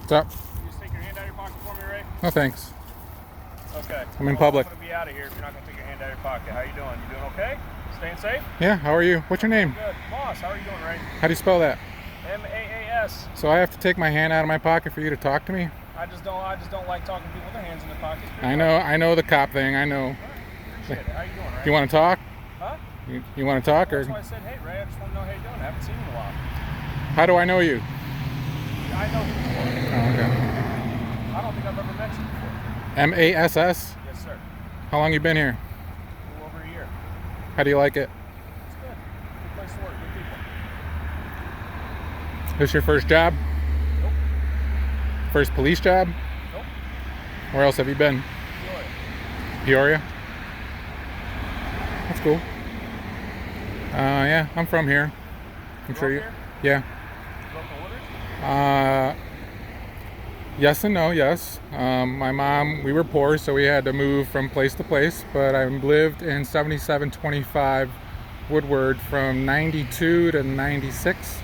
What's up? Can you just take your hand out of your pocket for me, Ray? No thanks. Okay. I'm in public. I'm going to be out of here if you're not going to take your hand out of your pocket. How you doing? You doing okay? Staying safe? Yeah, how are you? What's your name? Good. Maas, how are you doing, Ray? How do you spell that? M-A-A-S. So I have to take my hand out of my pocket for you to talk to me? I just don't like talking to people with their hands in their pockets. I know the cop thing, I know. All right. Appreciate it. How you doing, Ray? You want to talk? Huh? You want to talk? That's Or why I said, hey, Ray, I just want to know how you're doing. I haven't seen you in a while. how do I know you? I know you before. Oh, okay. I don't think I've ever met you before. M-A-S-S? Yes, sir. How long you been here? A little over a year. How do you like it? It's good. Good place to work. Good people. This your first job? Nope. First police job? Nope. Where else have you been? Peoria? That's cool. Yeah, I'm from here. I'm sure you. Here? Yeah. You grew up in Woodridge? Yes and no, yes. My mom, we were poor, so we had to move from place to place, but I lived in 7725 Woodward from 92 to 96.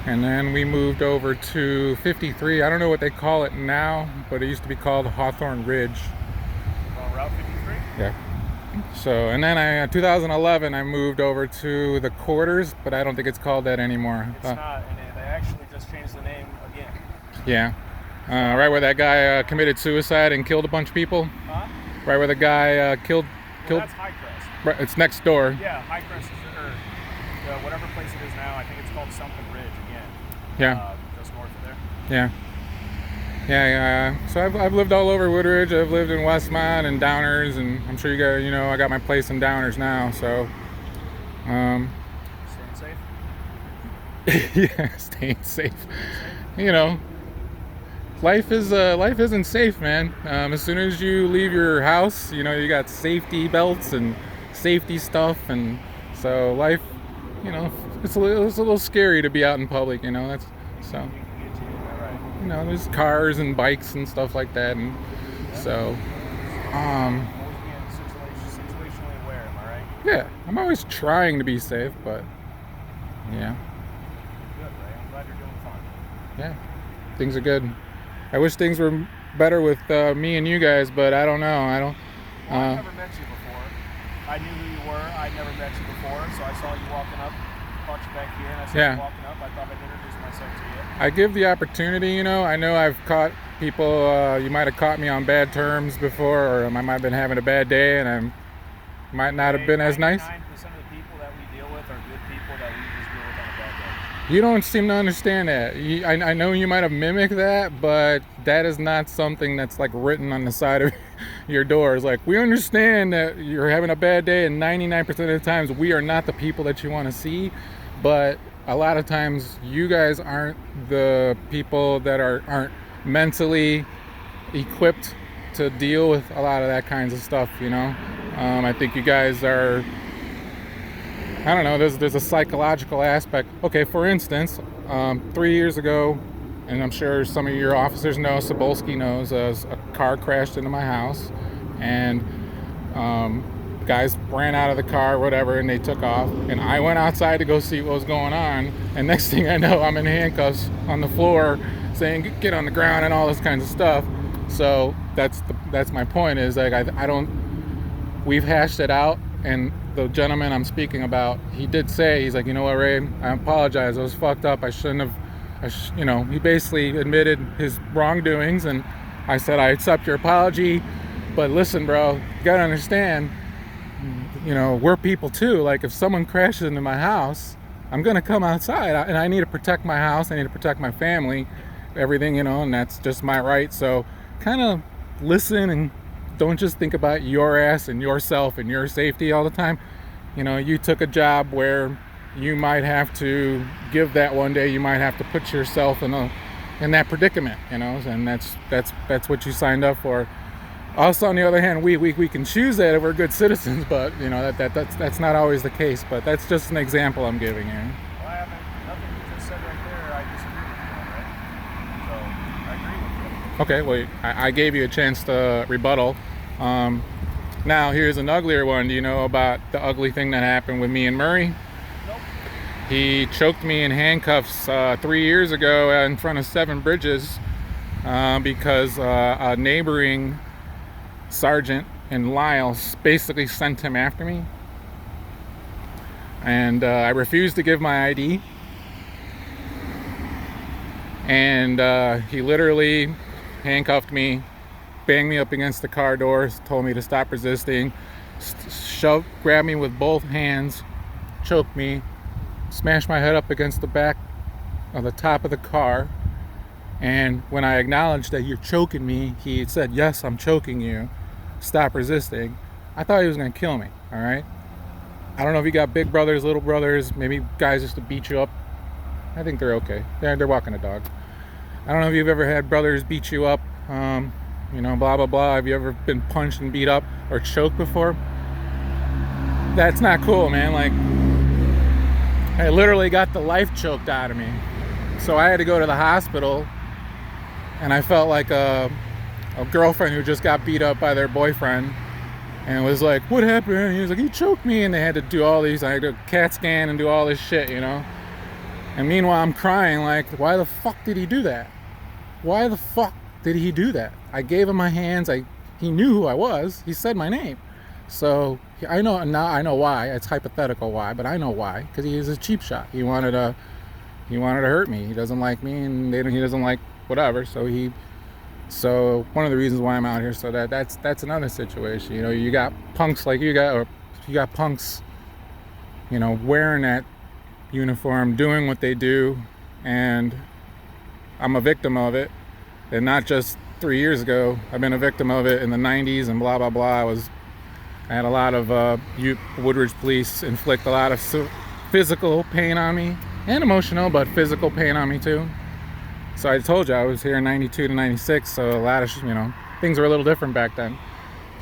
And then we moved over to 53. I don't know what they call it now, but it used to be called Hawthorne Ridge. Route 53? Yeah. So, and then in 2011, I moved over to the quarters, but I don't think it's called that anymore. It's not, and they actually just changed the name again. Yeah. Right where that guy committed suicide and killed a bunch of people. Huh? Right where the guy killed. Well, that's High Crest. Right, it's next door. Yeah, High Crest is, or whatever place it is now. I think it's called something Ridge again. Yeah. Just north of there. Yeah. Yeah. So I've lived all over Woodridge. I've lived in Westmont and Downers, and I'm sure you got, I got my place in Downers now. So. Staying safe. Yeah, staying safe. Life isn't safe, man. As soon as you leave your house, you got safety belts and safety stuff, and so life, it's a little scary to be out in public. That's so. There's cars and bikes and stuff like that, and so. Always being situationally aware. Am I right? Yeah, I'm always trying to be safe, but yeah. Good, Ray. I'm glad you're doing fine. Yeah, things are good. I wish things were better with me and you guys, but I don't know. Well, I've never met you before. I knew who you were. I'd never met you before, so I saw you walking up, caught you back here, and I saw you walking up. I thought I'd introduce myself to you. I give the opportunity, I know I've caught people, you might have caught me on bad terms before, or I might have been having a bad day, and I might not have been as nice. 99% of the people that we deal with are good people that we just deal with on a bad day. You don't seem to understand that. I know you might have mimicked that, but that is not something that's like written on the side of your door. It's like, we understand that you're having a bad day, and 99% of the times we are not the people that you want to see, but a lot of times you guys aren't the people that aren't mentally equipped to deal with a lot of that kinds of stuff. I think you guys are, I don't know, there's a psychological aspect. Okay, for instance, 3 years ago, and I'm sure some of your officers know, Sobolski knows, a car crashed into my house, and guys ran out of the car, whatever, and they took off, and I went outside to go see what was going on, and next thing I know, I'm in handcuffs on the floor saying get on the ground and all this kinds of stuff. So that's my point, is like we've hashed it out, and the gentleman I'm speaking about, he did say, he's like, you know what, Ray, I apologize, I was fucked up, I shouldn't have, he basically admitted his wrongdoings, and I said, I accept your apology, but listen, bro, you gotta understand, we're people too. Like, if someone crashes into my house, I'm gonna come outside, and I need to protect my house, I need to protect my family, everything, and that's just my right. So kind of listen, and don't just think about your ass and yourself and your safety all the time. You took a job where you might have to give that one day, you might have to put yourself in that predicament, and that's what you signed up for. Us, on the other hand, we can choose that if we're good citizens, but that's not always the case. But that's just an example I'm giving you. Well, I haven't, nothing you just said right there, I disagree with you, right? So, I agree with you. Okay, well, I gave you a chance to rebuttal. Now, here's an uglier one. Do you know about the ugly thing that happened with me and Murray? Nope. He choked me in handcuffs 3 years ago in front of 7 Bridges because a neighboring sergeant in Lisle basically sent him after me. And I refused to give my ID. And he literally handcuffed me, banged me up against the car doors, told me to stop resisting, grabbed me with both hands, choked me, smashed my head up against the back of the top of the car. And when I acknowledged that you're choking me, he said, yes, I'm choking you. Stop resisting. I thought he was going to kill me, all right? I don't know if you got big brothers, little brothers, maybe guys just to beat you up. I think they're okay. They're walking a dog. I don't know if you've ever had brothers beat you up, you know, blah, blah, blah. Have you ever been punched and beat up or choked before? That's not cool, man. Like, I literally got the life choked out of me. So I had to go to the hospital, and I felt like a girlfriend who just got beat up by their boyfriend, and was like, what happened? And he was like, he choked me, and they had to do all these, I had to CAT scan and do all this shit, you know? And meanwhile, I'm crying like, why the fuck did he do that? Why the fuck did he do that? I gave him my hands. He knew who I was. He said my name. So I know now. I know why. It's hypothetical why, but I know why. Because he is a cheap shot. He wanted to hurt me. He doesn't like me, and he doesn't like whatever. So one of the reasons why I'm out here. So that's another situation. You know, you got punks like you got punks, you know, wearing that uniform, doing what they do, and I'm a victim of it. And not just 3 years ago. I've been a victim of it in the 90s and blah blah blah. I had a lot of Woodridge police inflict a lot of physical pain on me, and emotional, but physical pain on me too. So I told you I was here in 92 to 96, so a lot of things were a little different back then.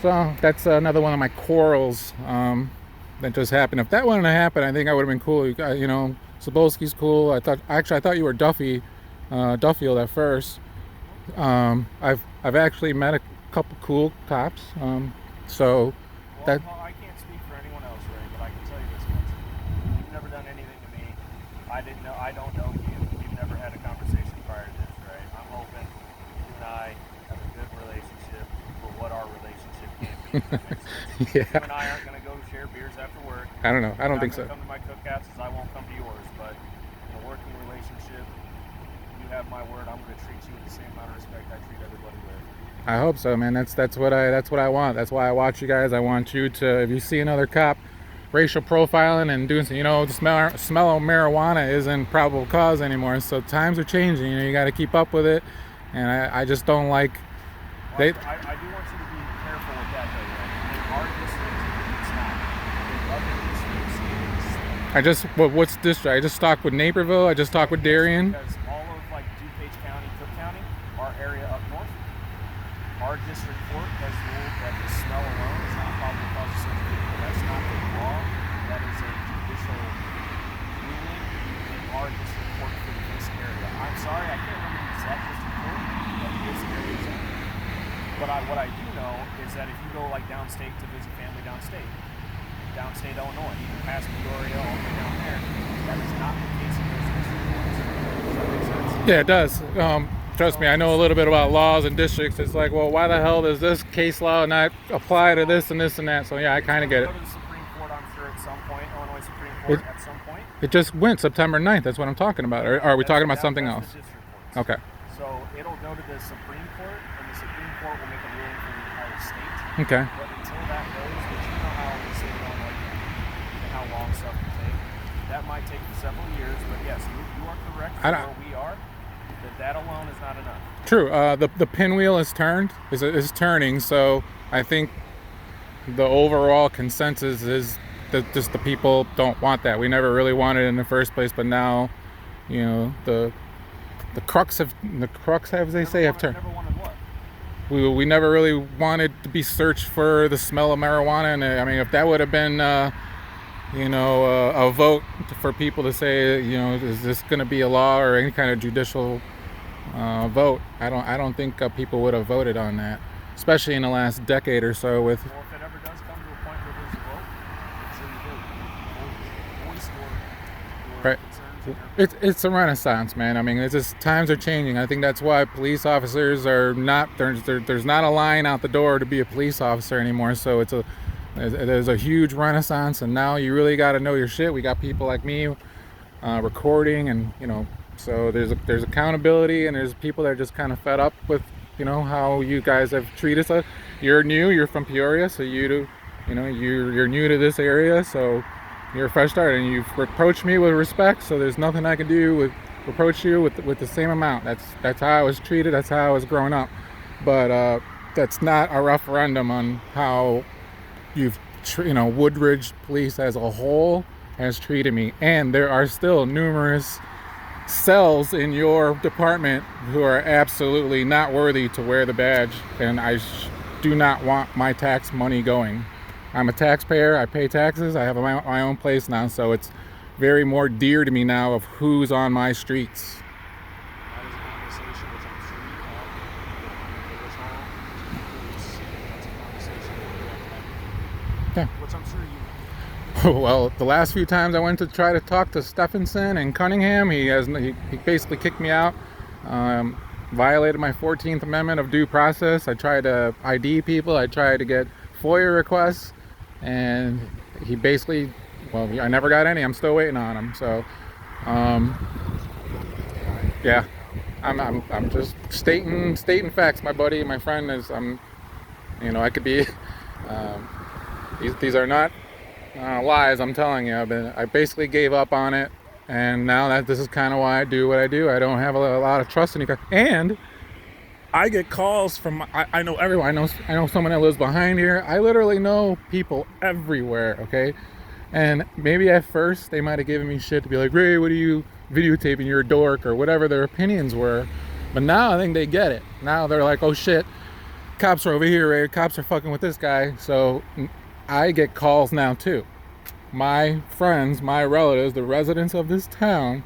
So that's another one of my quarrels that just happened. If that wouldn't have happened, I think I would have been cool. You know, Sobolski's cool. I thought you were Duffield at first. I've actually met a couple cool cops. So well, I can't speak for anyone else, Ray, but I can tell you this much: you've never done anything to me. I don't know you. We've never had a conversation prior to this, right? I'm hoping you and I have a good relationship for what our relationship can be. Yeah. You and I aren't going to go share beers after work. I don't know. I don't think so. Come to my cookouts as I won't come to yours, but in a working relationship, you have my word. I'm going to treat you with the same amount of respect I treat everybody with. I hope so, man. That's what I want. That's why I watch you guys. I want you to, if you see another cop racial profiling and doing, the smell of marijuana isn't probable cause anymore. So times are changing. You got to keep up with it. And I just don't like. I do want you to be careful with that, though. In our district, it's not. In other districts, What's district? I just talked with Naperville. I just talked with Darien. Because all of DuPage County, Cook County, our area up north, our district court has ruled that the smell alone is not probable cause of certification. That's not the law. That is a judicial ruling in our district court for this area. I'm sorry, I can't remember the exact district court, but this area is in. But what I do know is that if you go downstate to visit family downstate Illinois, even past Peoria, all the way down there, that is not the case in those district courts. Does that make sense? Yeah, it does. Trust me, I know a little bit about laws and districts. It's like, well, why the hell does this case law not apply to this and this and that? So yeah, I kind of get it. Go to the Supreme Court, I'm sure, at some point, Illinois Supreme Court at some point. It just went September 9th. That's what I'm talking about. Or are we talking about something else? The district courts. Okay. So it'll go to the Supreme Court, and the Supreme Court will make a ruling for the entire state. Okay. But until that goes, which you know how the state Illinois can be, and how long stuff can take, that might take several years. But yes, you are correct where we are. That alone is not enough. True. The pinwheel is turning. So I think the overall consensus is that just the people don't want that. We never really wanted it in the first place, but now, the crux have turned. Never wanted what? We never really wanted to be searched for the smell of marijuana, and I mean, if that would have been a vote for people to say, is this going to be a law or any kind of judicial vote, I don't think people would have voted on that, especially in the last decade or so. Well, if it ever does come to a point where there's a vote, I'm sure you will voice your right. concerns It's a renaissance, man. I mean, it's just times are changing. I think that's why police officers are not there's not a line out the door to be a police officer anymore. So there's a huge renaissance, and now you really got to know your shit. We got people like me recording, and so there's accountability, and there's people that are just kind of fed up with how you guys have treated us. You're new. You're from Peoria, so you're new to this area, so you're a fresh start, and you've approached me with respect. So there's nothing I can do with approach you with the same amount. That's how I was treated. That's how I was growing up. But that's not a referendum on how Woodridge police as a whole has treated me. And there are still numerous cells in your department who are absolutely not worthy to wear the badge, and I do not want my tax money going. I'm a taxpayer. I pay taxes. I have my own place now, so it's very more dear to me now of who's on my streets. That is a conversation which I'm sure you have with the hall. That's a conversation that you have to have. Yeah. Which I'm sure you have. Well, the last few times I went to try to talk to Stephenson and Cunningham, he basically kicked me out. Violated my 14th Amendment of due process. I tried to ID people. I tried to get FOIA requests, and he basically, I never got any. I'm still waiting on him. So, yeah, I'm just stating facts, my buddy, my friend. I could be. These are not lies. I'm telling you. I basically gave up on it, and now this is kind of why I do what I do. I don't have a lot of trust in you guys, and I get calls from, I know everyone. I know someone that lives behind here. I literally know people everywhere, okay? And maybe at first they might have given me shit to be like, Ray, what are you videotaping? You're a dork, or whatever their opinions were. But now I think they get it. Now they're like, oh shit, cops are over here, Ray. Cops are fucking with this guy. So I get calls now too. My friends, my relatives, the residents of this town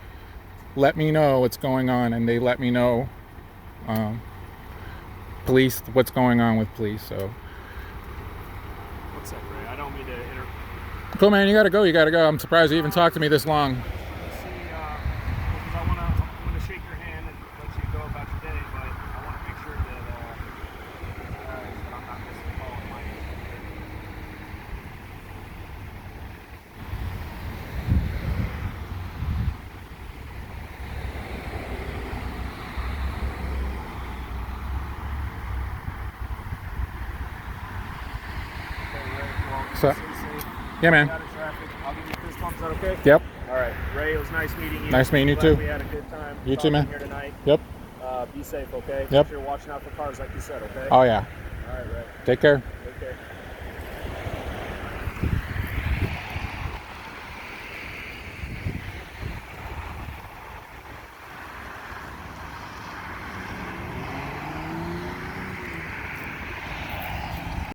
let me know what's going on, and they let me know police, what's going on with police. So What's up, Ray? I don't mean to interrupt. Cool, man. You gotta go. I'm surprised you even talked to me this long. Let's see, because I'm gonna shake your hand and let you go about your day, but I want to make sure that I'm not missing a call on my end. So, yeah, man. I'll give you a fist bump. Is that okay? Yep. All right, Ray. It was nice meeting you. Nice meeting you Glad too. We had a good time. You too, man. Here tonight. Yep. Be safe, okay? Yep. Make sure you're watching out for cars, like you said, okay? Oh yeah. All right, Ray. Take care.